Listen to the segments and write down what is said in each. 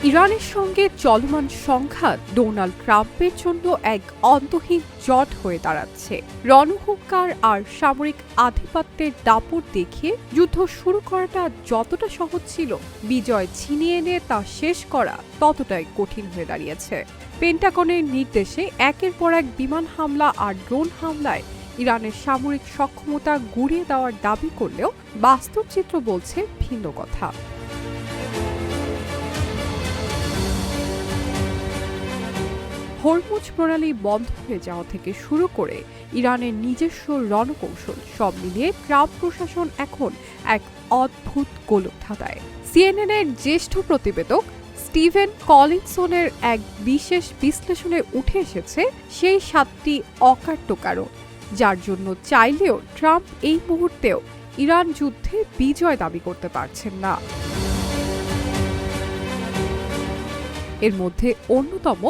ইরানের সঙ্গে চলমান সংঘাত ডোনাল্ড ট্রাম্পের জন্য এক অন্তহীন জট হয়ে দাঁড়াচ্ছে। রণহুঙ্কার আর সামরিক আধিপত্যের দাপট দেখিয়ে যুদ্ধ শুরু করাটা যতটা সহজ ছিল, বিজয় ছিনিয়ে এনে তা শেষ করা ততটাই কঠিন হয়ে দাঁড়িয়েছে। পেন্টাগনের নির্দেশে একের পর এক বিমান হামলা আর ড্রোন হামলায় ইরানের সামরিক সক্ষমতা গুঁড়িয়ে দেওয়ার দাবি করলেও বাস্তব চিত্র বলছে ভিন্ন কথা। হরমুজ প্রণালী বন্ধ হয়ে যাওয়া থেকে শুরু করে ইরানের নিজস্ব রণকৌশল সব মিলিয়ে ট্রাম্প প্রশাসন এখন এক অদ্ভুত গোলকধাঁধায়। সিএনএনের জ্যেষ্ঠ প্রতিবেদক স্টিভেন কলিনসনের এক বিশেষ বিশ্লেষণে উঠে এসেছে সেই 7টি অকাট্য কারণ, যার জন্য চাইলেও ট্রাম্প এই মুহূর্তেও ইরান যুদ্ধে বিজয় দাবি করতে পারছেন না। এর মধ্যে অন্যতম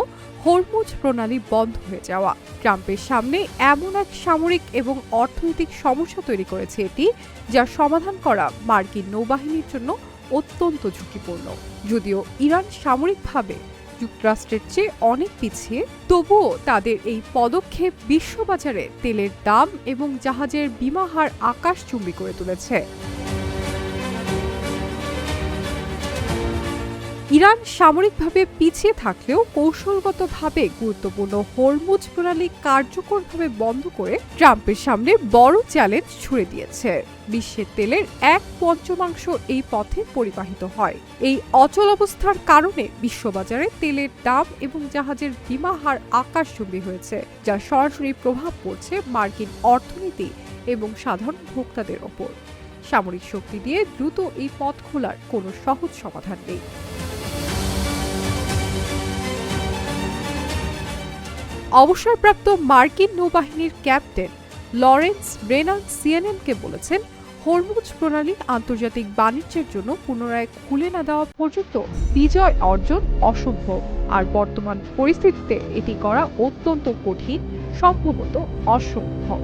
হরমুজ প্রণালী বন্ধ হয়ে যাওয়া। ট্রাম্পের সামনে এমন এক সামরিক এবং অর্থনৈতিক সমস্যা তৈরি করেছে এটি, যার সমাধান করা মার্কিন নৌবাহিনীর জন্য অত্যন্ত ঝুঁকিপূর্ণ। যদিও ইরান সামরিকভাবে যুক্তরাষ্ট্রের চেয়ে অনেক পিছিয়ে, তবুও তাদের এই পদক্ষেপ বিশ্ববাজারে তেলের দাম এবং জাহাজের বিমাহার আকাশচুম্বী করে তুলেছে। ইরান সামরিকভাবে পিছিয়ে থাকলেও কৌশলগতভাবে গুরুত্বপূর্ণ হরমুজ প্রণালী কার্যকরভাবে বন্ধ করে ট্রাম্পের সামনে বড় চ্যালেঞ্জ ছুড়ে দিয়েছে। বিশ্বের তেলের 1/5 এই পথে পরিবাহিত হয়। এই অচল অবস্থার কারণে বিশ্ববাজারে তেলের দাম এবং জাহাজের বিমাহার আকাশচুম্বী হয়েছে, যার সরাসরি প্রভাব পড়ছে মার্কিন অর্থনীতি এবং সাধারণ ভোক্তাদের ওপর। সামরিক শক্তি দিয়ে দ্রুত এই পথ খোলার কোনো সহজ সমাধান নেই। অবসরপ্রাপ্ত মার্কিন নৌবাহিনীর ক্যাপ্টেন লরেন্স ব্রেনান সিএনএনকে বলেছেন, হরমুজ প্রণালী আন্তর্জাতিক বাণিজ্যের জন্য পুনরায় খুলে না দেওয়া পর্যন্ত বিজয় অর্জন অসম্ভব, আর বর্তমান পরিস্থিতিতে এটি করা অত্যন্ত কঠিন, সম্ভবত অসম্ভব।